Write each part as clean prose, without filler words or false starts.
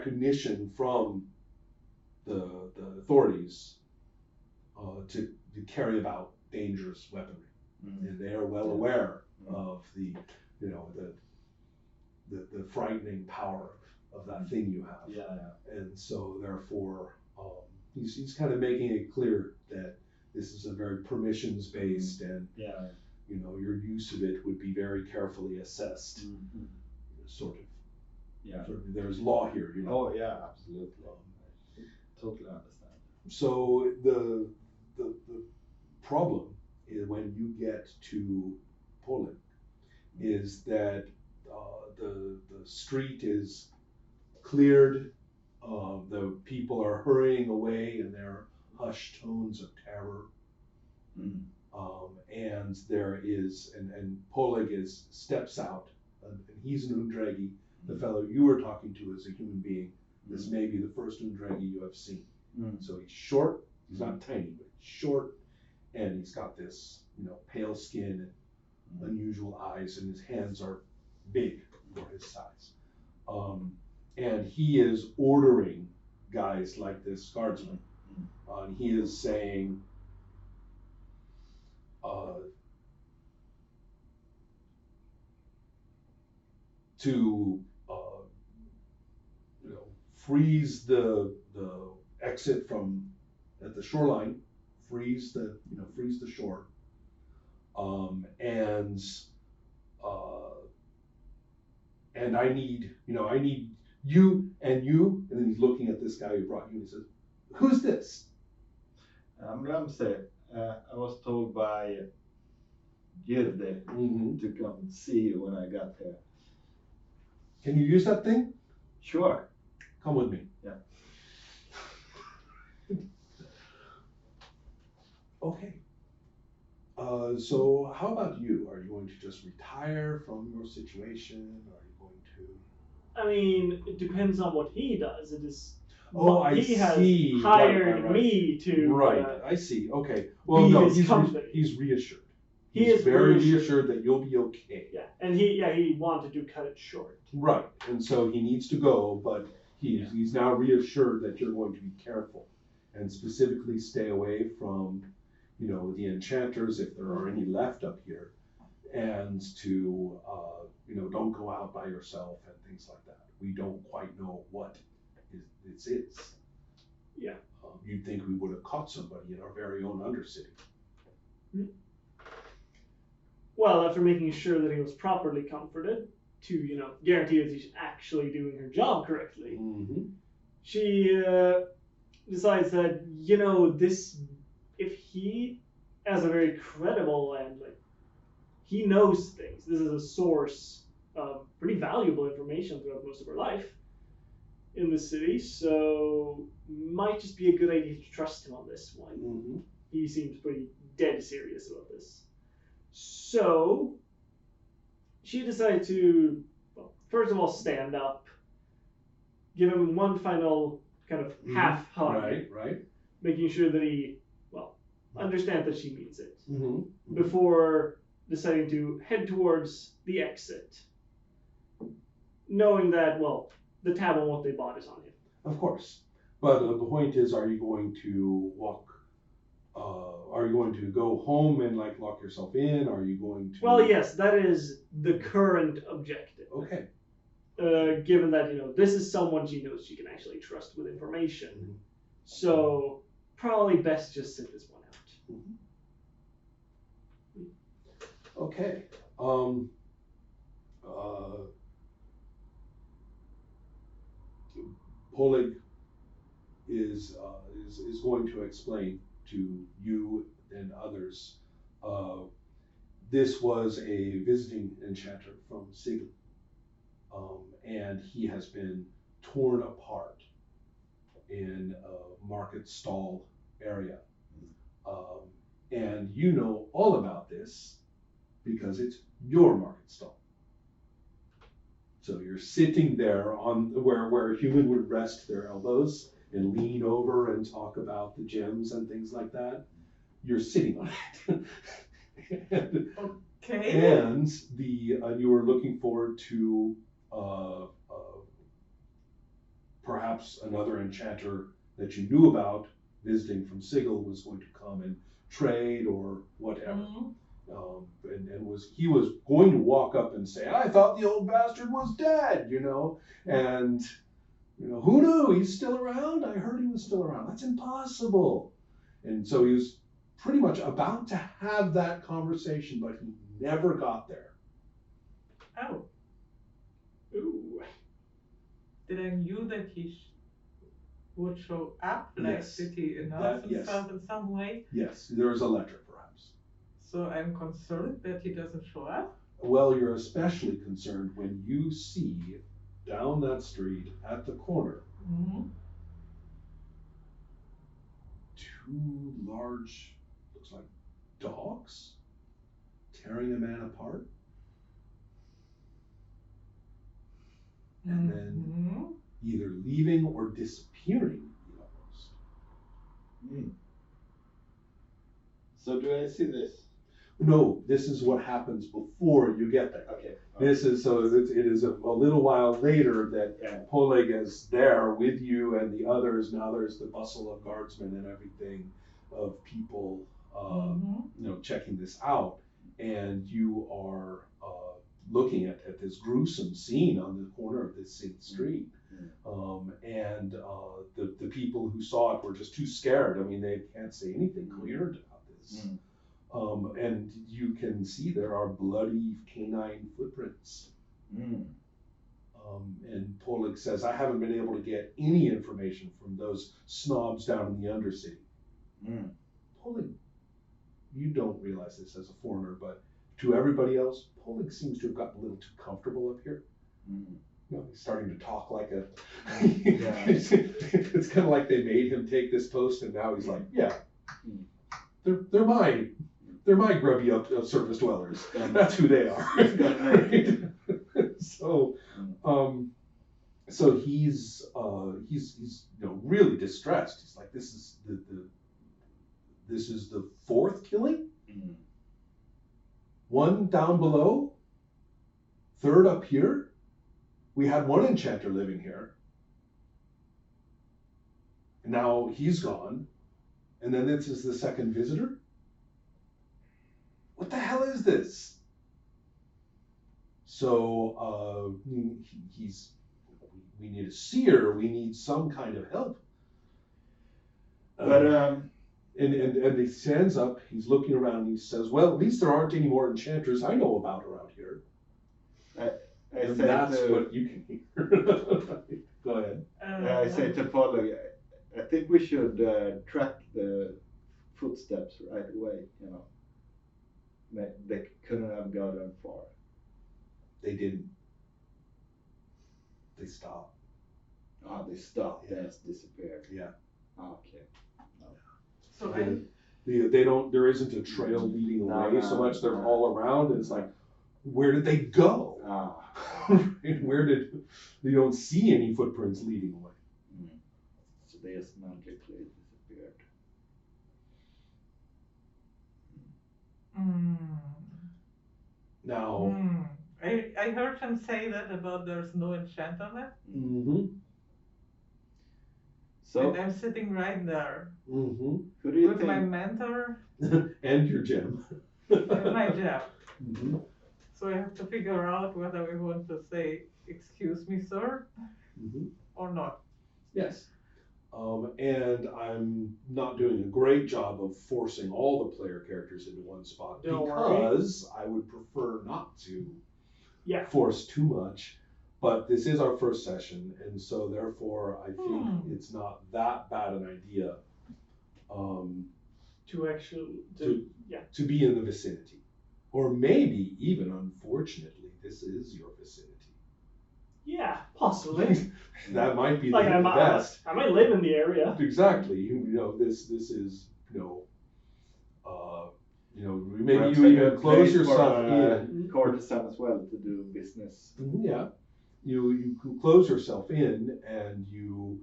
recognition from the authorities to carry about dangerous weaponry, and they are well aware of the frightening power of that thing you have. And so therefore, he's kind of making it clear that this is a very permissions based, and your use of it would be very carefully assessed. Sort of, there's law here, Oh yeah, absolutely. Totally understand. So the problem is when you get to Poland is that the street is cleared, the people are hurrying away in their hushed tones of terror, and there is and Polig steps out, and he's an Undregi. The fellow you were talking to is a human being. This may be the first Undregi you have seen. So he's short, he's not tiny, but he's short, and he's got this, pale skin and unusual eyes, and his hands are big for his size. And he is ordering guys like this guardsman. And he is saying, to freeze the exit from at the shoreline, freeze the shore, and I need you, and then he's looking at this guy who brought you, and he says, "Who's this?" Ramsey, I was told by Girde to come and see you when I got here. Can you use that thing? Sure. Come with me. Yeah. Okay. So how about you? Are you going to just retire from your situation? Are you going to? I mean, it depends on what he does. It is. Oh, I he has see. hired me to. Right. I see. Okay. Well, no, he's reassured. He is very reassured that you'll be okay. Yeah, and he wanted to cut it short. Right, and so he needs to go, but he's now reassured that you're going to be careful, and specifically stay away from, the enchanters if there are any left up here, and to don't go out by yourself and things like that. We don't quite know what this is. Yeah. You'd think we would have caught somebody in our very own Undercity. Well, after making sure that he was properly comforted, to guarantee that he's actually doing her job correctly, she decides that if he has a very credible and he knows things, this is a source of pretty valuable information throughout most of her life in the city, so might just be a good idea to trust him on this one. He seems pretty dead serious about this. So she decided to, first of all, stand up, give him one final kind of half hug, right, making sure that he, understands that she means it, before deciding to head towards the exit, knowing that, the tab on what they bought is on him. Of course, but the point is, are you going to walk? Are you going to go home and lock yourself in? Are you going to? Well, yes, that is the current objective. Okay. Given that this is someone she knows she can actually trust with information, so probably best just sit this one out. Okay. Polig is going to explain to you and others. This was a visiting enchanter from Sigil, and he has been torn apart in a market stall area. And you know all about this because it's your market stall. So you're sitting there on where a human would rest their elbows and lean over and talk about the gems and things like that. You're sitting on it. Okay. And you were looking forward to perhaps another enchanter that you knew about visiting from Sigil was going to come and trade or whatever. And he was going to walk up and say, I thought the old bastard was dead, and who knew? He's still around? I heard he was still around. That's impossible. And so he was pretty much about to have that conversation, but he never got there. Oh. Ooh. Did I knew that he would show up? Like, Yes. did he announce himself in some way? Yes, there was a letter, perhaps. So I'm concerned that he doesn't show up? Well, you're especially concerned when you see down that street at the corner two large, looks like dogs, tearing a man apart. And then either leaving or disappearing almost. So do I see this? No, this is what happens before you get there. Okay. This is so it is a little while later that Poleg is there with you and the others. Now there's the bustle of guardsmen and everything, of people, checking this out, and you are looking at this gruesome scene on the corner of this street, and the people who saw it were just too scared. I mean, they can't say anything clear about this. And you can see there are bloody canine footprints. And Poleg says, I haven't been able to get any information from those snobs down in the Undercity. Poleg, you don't realize this as a foreigner, but to everybody else, Poleg seems to have gotten a little too comfortable up here. He's starting to talk like a... It's kind of like they made him take this post, and now he's like, they're my grubby surface dwellers. That's who they are. Right? So he's really distressed. He's like, this is the fourth killing. One down below, third up here. We had one enchanter living here. And now he's gone. And then this is the second visitor. What the hell is this? So we need a seer. We need some kind of help. But and he stands up. He's looking around. And he says, "Well, at least there aren't any more enchanters I know about around here." And that's what you can hear. Go ahead. I say to Polly, I think we should track the footsteps right away. They couldn't have gotten far. They didn't. They stopped. They stopped. Yeah. They just disappeared. Yeah. Okay. So They don't. There isn't a trail leading away so much. They're all around, and it's like, where did they go? Where did you don't see any footprints leading away? So they just magically disappeared. Now, I heard him say that about there's no enchanter left. So and I'm sitting right there who do you with think? my mentor and your gem. and my gem. So I have to figure out whether we want to say, "Excuse me, sir," or not. Yes. And I'm not doing a great job of forcing all the player characters into one spot because I would prefer not to force too much. But this is our first session, and so therefore I think it's not that bad an idea to be in the vicinity. Or maybe even, unfortunately, this is your vicinity. Yeah, possibly. That might be like the best. I might live in the area. Exactly. This is maybe Perhaps you a even good close place yourself for, in. Courtesan as well to do business. Yeah. You can close yourself in, and you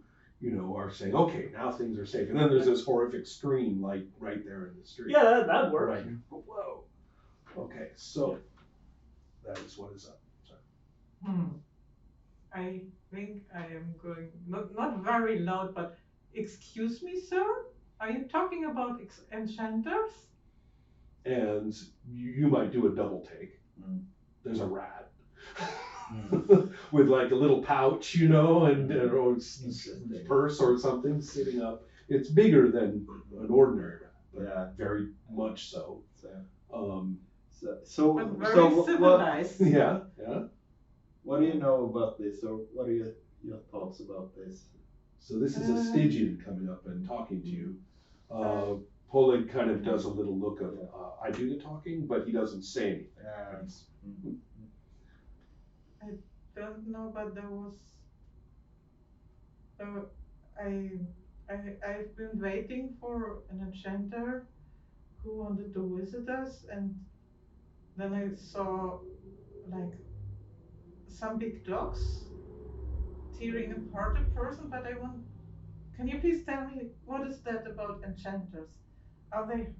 are saying, okay, now things are safe. And then there's this horrific scream like right there in the street. Yeah, that'd work. Right. Whoa. Okay, so that is what is up. Sorry. think I am going, not very loud, but excuse me, sir? Are you talking about enchanters? And you might do a double take. There's a rat with like a little pouch, you know, and or purse or something sitting up. It's bigger than an ordinary rat, but very much so. So But very civilized. Yeah. What do you know about this, or what are your thoughts about this? So this is a Stygian coming up and talking to you. Poleg kind of does a little look of, I do the talking, but he doesn't say anything. I don't know, but there was. I've been waiting for an enchanter who wanted to visit us, and then I saw like some big dogs tearing apart a person. But can you please tell me what is that about enchanters? Are they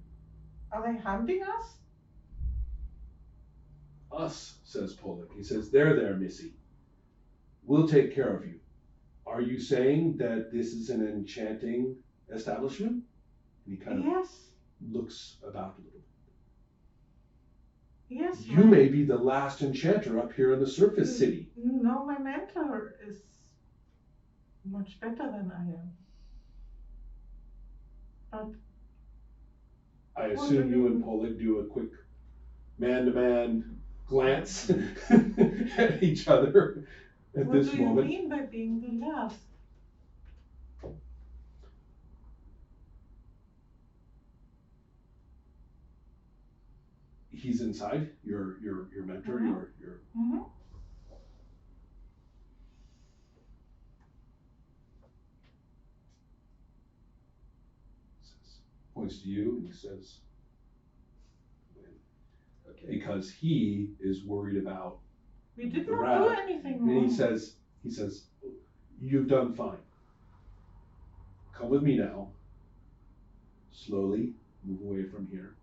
hunting us? Us, says Poleg. He says, there, Missy. We'll take care of you. Are you saying that this is an enchanting establishment? And he kind of looks about a little. Yes. You may be the last enchanter up here in the surface city. No, my mentor is much better than I am. But I assume you and Poleg do a quick man-to-man glance at each other at this moment. What do you mean by being the last? He's inside, your mentor, your points to you and he says, because he is worried about we did the not rat. do anything wrong. And he says, you've done fine. Come with me now. Slowly move away from here.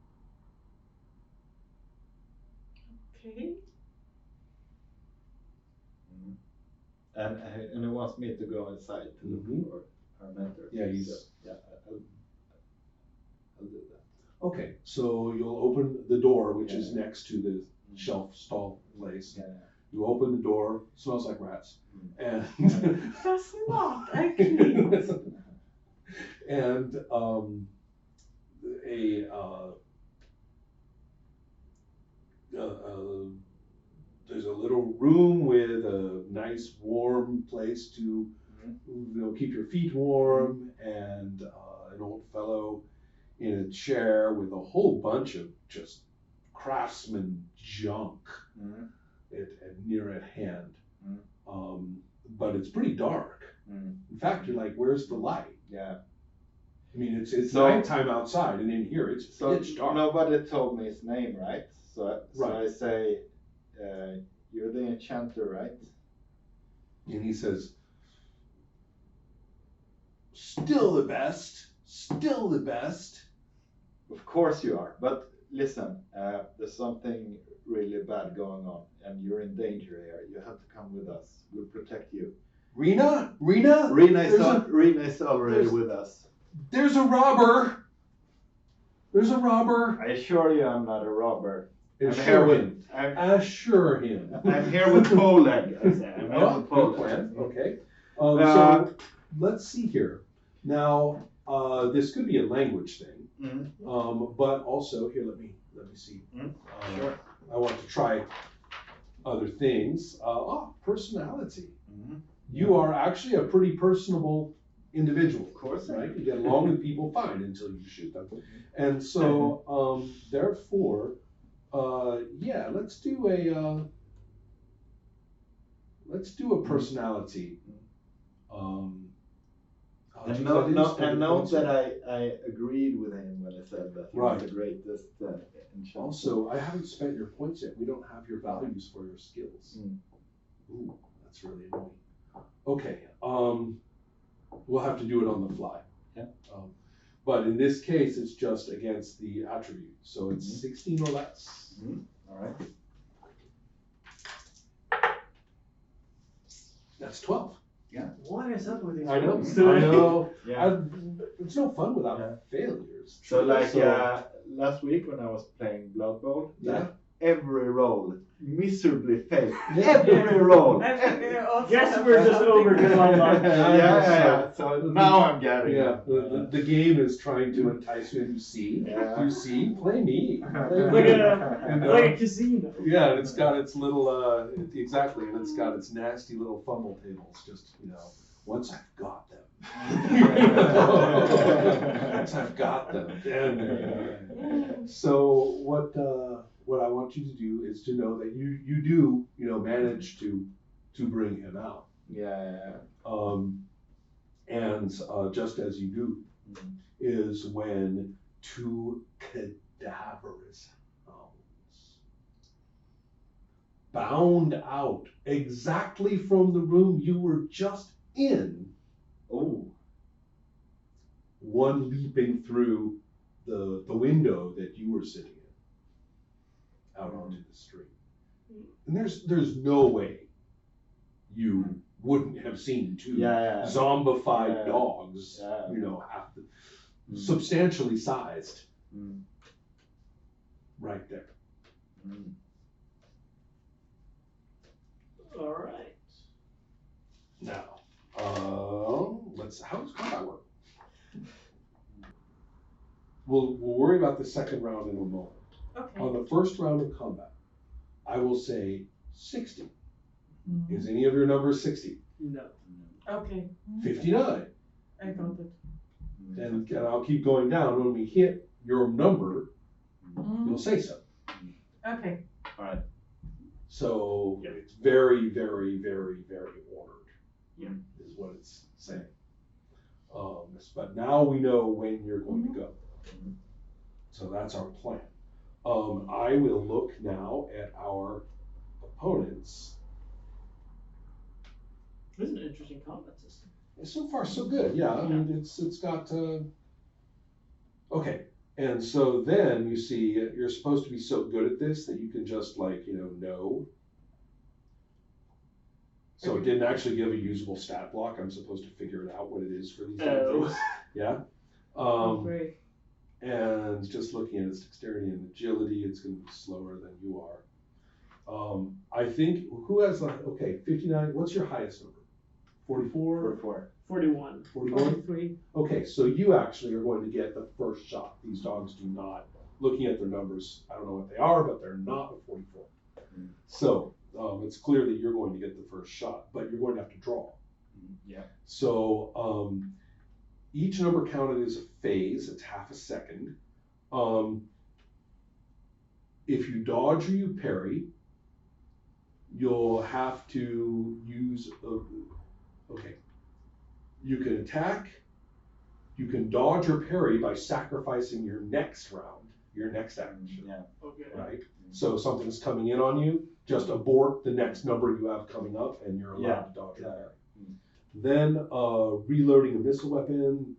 Okay. And he wants me to go inside to look for our mentor. Yeah, I'll do that. Okay, so you'll open the door, which is next to the shelf stall place. Yeah. You open the door, smells like rats. And Does not, I cleaned. And there's a little room with a nice warm place to keep your feet warm, and an old fellow in a chair with a whole bunch of just craftsman junk near at hand. But it's pretty dark. In fact, you're like, where's the light? Yeah. I mean, it's nighttime outside, and in here it's pitch dark. Nobody told me his name, right? So I say, you're the enchanter, right? And he says, still the best. Of course you are, but listen, there's something really bad going on, and you're in danger here. You have to come with us. We'll protect you. Rena is already with us. There's a robber. I assure you I'm not a robber. Assure him. I'm here with Poleg. Good plan. Okay. So let's see here. Now, this could be a language thing, but also here. Let me see. Sure. I want to try other things. Personality. You are actually a pretty personable individual. Of course, right? You get along with people fine until you shoot them. And so, therefore, let's do a personality. And note that I agreed with him when I said that he was the greatest enchanter. Also, I haven't spent your points yet. We don't have your values for your skills. Ooh, that's really annoying. Okay, we'll have to do it on the fly. Yeah. But in this case, it's just against the attribute. So it's 16 or less. All right. That's 12. What is up with these? I know. rolls today? I know. Yeah. It's no fun without Yeah. failures. So like So- last week when I was playing Blood Bowl, Yeah. like every roll miserably failed. Yeah. Every roll. I think we also Guess have we're just something over with- good on lunch. Yeah. So now I'm getting Yeah, it. the game is trying to entice you. You see, Yeah. you see, play me. Play Like me. a And, like a casino. yeah, and it's got its little exactly, and it's got its nasty little fumble tables. Just once I've got them, once I've got them, then. So what I want you to do is to know that you do manage to bring him out. Yeah. And just as you do, is when two cadaverous hounds bound out exactly from the room you were just in, Oh. one leaping through the window that you were sitting in out onto the street. And there's no way you wouldn't have seen two Yeah. zombified Yeah. dogs, Yeah. substantially sized, Mm. right there. Mm. All right. Now, how does combat work? We'll worry about the second round in a moment. Okay. On the first round of combat, I will say 60. Mhm. Is any of your numbers 60? No. Okay. 59. I got it. And I'll keep going down. When we hit your number, Mhm. you'll say so. Okay. All right. So it's very, very, very, very ordered. Yeah. Is what it's saying. But now we know when you're going to go. So that's our plan. I will look now at our opponents. This is an interesting combat system. So far, so good. Yeah, I mean, it's got. Okay, and so then you see you're supposed to be so good at this that you can just know. So it didn't actually give a usable stat block. I'm supposed to figure it out what it is for these things. Yeah. Great. And just looking at its dexterity and agility, it's going to be slower than you are. I think who has 59. What's your highest number? 44? 41. 41? 43. Okay, so you actually are going to get the first shot. These dogs do not, looking at their numbers, I don't know what they are, but they're not a 44. So it's clear that you're going to get the first shot, but you're going to have to draw. Yeah. So each number counted is a phase, it's half a second. If you dodge or you parry, you'll have to use you can attack, you can dodge or parry by sacrificing your next round, your next action. Yeah. Okay. Right? So if something's coming in on you, just abort the next number you have coming up and you're allowed to dodge or parry. Then reloading a missile weapon.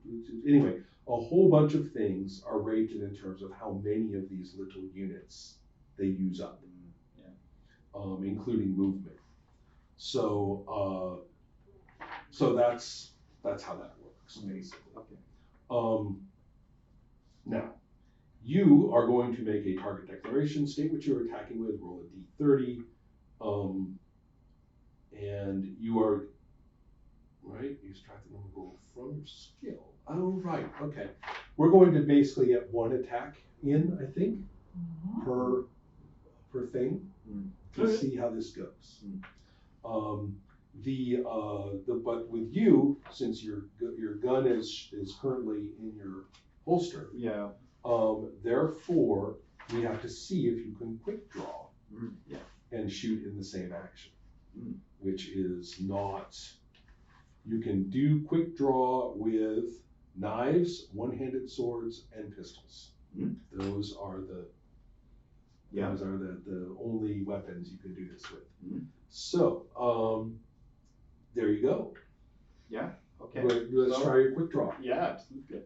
Anyway, a whole bunch of things are rated in terms of how many of these little units they use up, including movement. So that's how that works, basically. Okay. Now, you are going to make a target declaration, state what you're attacking with, roll a d30, and you are, right, you subtract the number roll from your skill. Oh, right, okay. We're going to basically get one attack in, I think, per thing, to see how this goes. But with you, since your gun is currently in your holster, therefore we have to see if you can quick draw and shoot in the same action, which is not. You can do quick draw with knives, one-handed swords, and pistols. Those are the only weapons you can do this with. So there you go. Yeah. Okay. Let's try your quick draw. Yeah, absolutely.